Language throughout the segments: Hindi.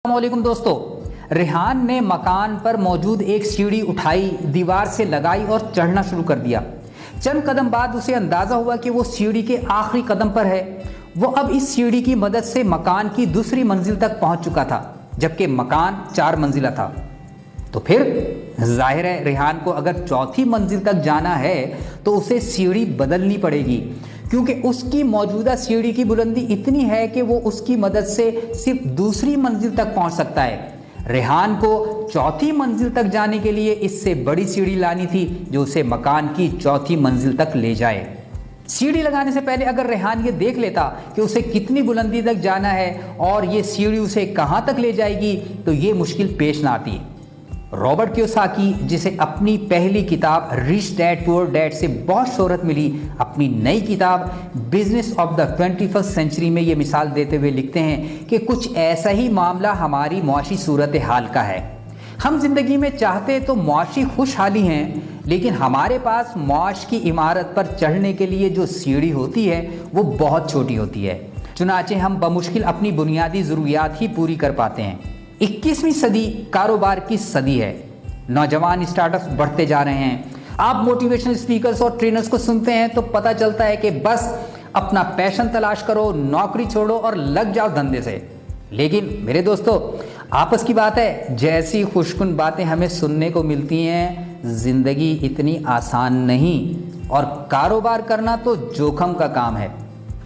अस्सलामुअलैकुम दोस्तों, रेहान ने मकान पर मौजूद एक सीढ़ी उठाई, दीवार से लगाई और चढ़ना शुरू कर दिया। चंद कदम बाद उसे अंदाजा हुआ कि वो सीढ़ी के आखिरी कदम पर है। वो अब इस सीढ़ी की मदद से मकान की दूसरी मंजिल तक पहुंच चुका था, जबकि मकान 4 मंजिला था। तो फिर जाहिर है रेहान को अगर चौथी मंजिल तक जाना है तो उसे सीढ़ी बदलनी पड़ेगी, क्योंकि उसकी मौजूदा सीढ़ी की बुलंदी इतनी है कि वो उसकी मदद से सिर्फ दूसरी मंजिल तक पहुंच सकता है। रेहान को चौथी मंजिल तक जाने के लिए इससे बड़ी सीढ़ी लानी थी जो उसे मकान की चौथी मंजिल तक ले जाए। सीढ़ी लगाने से पहले अगर रेहान ये देख लेता कि उसे कितनी बुलंदी तक जाना है और ये सीढ़ी उसे कहां तक ले जाएगी तो ये मुश्किल पेश ना आती। रॉबर्ट कियोसाकी, जिसे अपनी पहली किताब रिच डैड पुअर डैड से बहुत शोहरत मिली, अपनी नई किताब business of the 21st century में ये मिसाल देते हुए लिखते हैं कि कुछ ऐसा ही मामला हमारी मुआशी सूरत हाल का है। हम जिंदगी में चाहते तो मुआशी खुशहाली हैं, लेकिन हमारे पास मुआश की इमारत पर चढ़ने के लिए जो सीढ़ी होती है वो बहुत छोटी होती है। चुनाचे हम बमुश्किल अपनी बुनियादी ज़रूरियात ही पूरी कर पाते हैं। 21वीं सदी कारोबार की सदी है। नौजवान स्टार्टअप्स बढ़ते जा रहे हैं। आप मोटिवेशनल स्पीकर्स और ट्रेनर्स को सुनते हैं तो पता चलता है कि बस अपना पैशन तलाश करो, नौकरी छोड़ो और लग जाओ धंधे से। लेकिन मेरे दोस्तों, आपस की बात है, जैसी खुशकुन बातें हमें सुनने को मिलती हैं, जिंदगी इतनी आसान नहीं और कारोबार करना तो जोखम का काम है।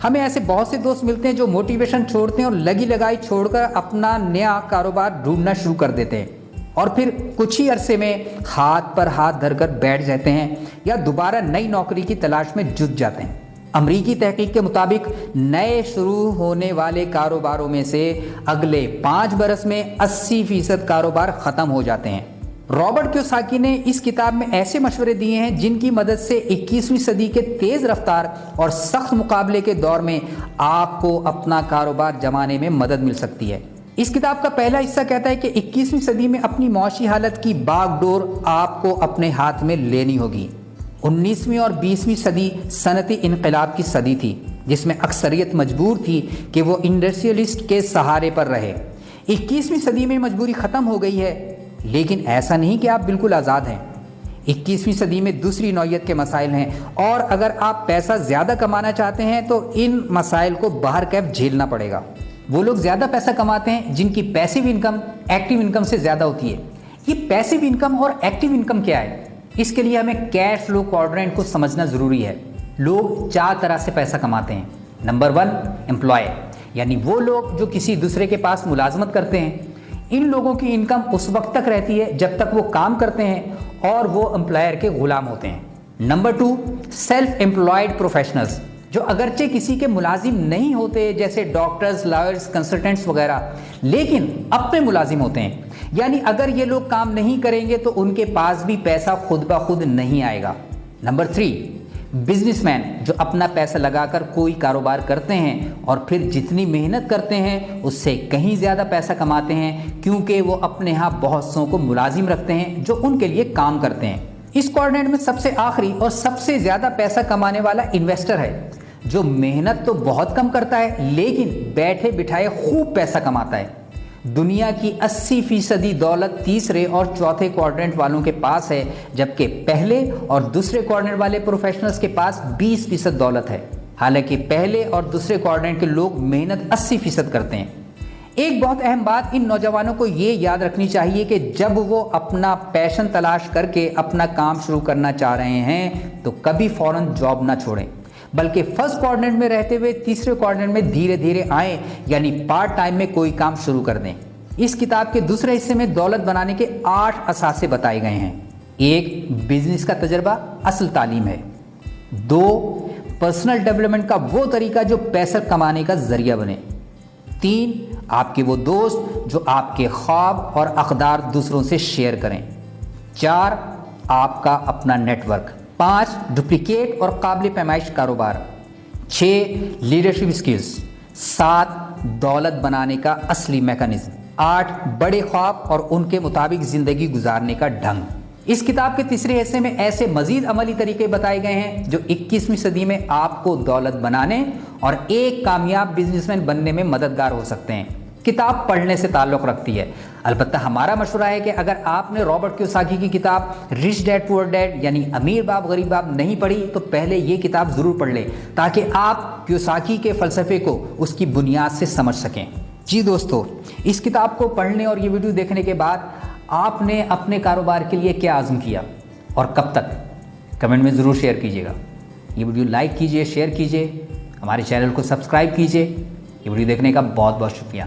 हमें ऐसे बहुत से दोस्त मिलते हैं जो मोटिवेशन छोड़ते हैं और लगी लगाई छोड़कर अपना नया कारोबार ढूंढना शुरू कर देते हैं और फिर कुछ ही अरसे में हाथ पर हाथ धरकर बैठ जाते हैं या दोबारा नई नौकरी की तलाश में जुट जाते हैं। अमरीकी तहकीक के मुताबिक नए शुरू होने वाले कारोबारों में से अगले 5 बरस में 80% कारोबार खत्म हो जाते हैं। रॉबर्ट कियोसाकी ने इस किताब में ऐसे मशवरे दिए हैं जिनकी मदद से 21वीं सदी के तेज रफ्तार और सख्त मुकाबले के दौर में आपको अपना कारोबार जमाने में मदद मिल सकती है। इस किताब का पहला हिस्सा कहता है कि 21वीं सदी में अपनी मुआशी हालत की बागडोर आपको अपने हाथ में लेनी होगी। 19वीं और 20वीं सदी सनती इनकलाब की सदी थी, जिसमें अक्सरियत मजबूर थी कि वो इंडस्ट्रियलिस्ट के सहारे पर रहे। 21वीं सदी में मजबूरी खत्म हो गई है, लेकिन ऐसा नहीं कि आप बिल्कुल आज़ाद हैं। 21वीं सदी में दूसरी नौइयत के मसाइल हैं और अगर आप पैसा ज़्यादा कमाना चाहते हैं तो इन मसाइल को बाहर कैफ झेलना पड़ेगा। वो लोग ज़्यादा पैसा कमाते हैं जिनकी पैसिव इनकम एक्टिव इनकम से ज़्यादा होती है। ये पैसिव इनकम और एक्टिव इनकम क्या है? इसके लिए हमें कैश फ्लो क्वाड्रेंट को समझना ज़रूरी है। लोग 4 तरह से पैसा कमाते हैं। नंबर 1, एम्प्लॉय, यानी वो लोग जो किसी दूसरे के पास मुलाजमत करते हैं। इन लोगों की इनकम उस वक्त तक रहती है जब तक वो काम करते हैं और वो एम्प्लॉयर के गुलाम होते हैं। नंबर 2, सेल्फ एम्प्लॉयड प्रोफेशनल्स, जो अगरचे किसी के मुलाजिम नहीं होते, जैसे डॉक्टर्स, लॉयर्स, कंसल्टेंट्स वगैरह, लेकिन अपने मुलाजिम होते हैं। यानी अगर ये लोग काम नहीं करेंगे तो उनके पास भी पैसा खुद ब खुद नहीं आएगा। नंबर 3, बिजनेसमैन, जो अपना पैसा लगाकर कोई कारोबार करते हैं और फिर जितनी मेहनत करते हैं उससे कहीं ज़्यादा पैसा कमाते हैं, क्योंकि वो अपने यहाँ बहुत सौ को मुलाजिम रखते हैं जो उनके लिए काम करते हैं। इस कोऑर्डिनेट में सबसे आखिरी और सबसे ज़्यादा पैसा कमाने वाला इन्वेस्टर है, जो मेहनत तो बहुत कम करता है लेकिन बैठे बिठाए खूब पैसा कमाता है। दुनिया की 80% दौलत तीसरे और चौथे क्वाड्रेंट वालों के पास है, जबकि पहले और दूसरे क्वाड्रेंट वाले प्रोफेशनल्स के पास 20% दौलत है। हालांकि पहले और दूसरे क्वाड्रेंट के लोग मेहनत 80% करते हैं। एक बहुत अहम बात इन नौजवानों को ये याद रखनी चाहिए कि जब वो अपना पैशन तलाश करके अपना काम शुरू करना चाह रहे हैं तो कभी फौरन जॉब ना छोड़ें, बल्कि फर्स्ट क्वाड्रेंट में रहते हुए तीसरे क्वाड्रेंट में धीरे धीरे आएँ, यानी पार्ट टाइम में कोई काम शुरू कर दें। इस किताब के दूसरे हिस्से में दौलत बनाने के 8 असासे बताए गए हैं। 1, बिजनेस का तजर्बा असल तालीम है। 2, पर्सनल डेवलपमेंट का वो तरीका जो पैसा कमाने का जरिया बने। 3, आपके वो दोस्त जो आपके ख्वाब और अक़दार दूसरों से शेयर करें। 4, आपका अपना नेटवर्क। 5, डुप्लीकेट और काबिल पैमाइश कारोबार। 6, लीडरशिप स्किल्स। 7, दौलत बनाने का असली मैकेनिज्म। 8, बड़े ख्वाब और उनके मुताबिक ज़िंदगी गुजारने का ढंग। इस किताब के तीसरे हिस्से में ऐसे मजीद अमली तरीके बताए गए हैं जो 21वीं सदी में आपको दौलत बनाने और एक कामयाब बिजनेसमैन बनने में मददगार हो सकते हैं। किताब पढ़ने से ताल्लुक़ रखती है। अलबत्ता हमारा मशवरा है कि अगर आपने रॉबर्ट कियोसाकी की किताब रिच डैड पुअर डैड यानी अमीर बाप गरीब बाप नहीं पढ़ी तो पहले ये किताब ज़रूर पढ़ लें ताकि आप कियोसाकी के फ़लसफ़े को उसकी बुनियाद से समझ सकें। जी दोस्तों, इस किताब को पढ़ने और ये वीडियो देखने के बाद आपने अपने कारोबार के लिए क्या आज़म किया और कब तक, कमेंट में ज़रूर शेयर कीजिएगा। ये वीडियो लाइक कीजिए, शेयर कीजिए, हमारे चैनल को सब्सक्राइब कीजिए। ये वीडियो देखने का बहुत बहुत शुक्रिया।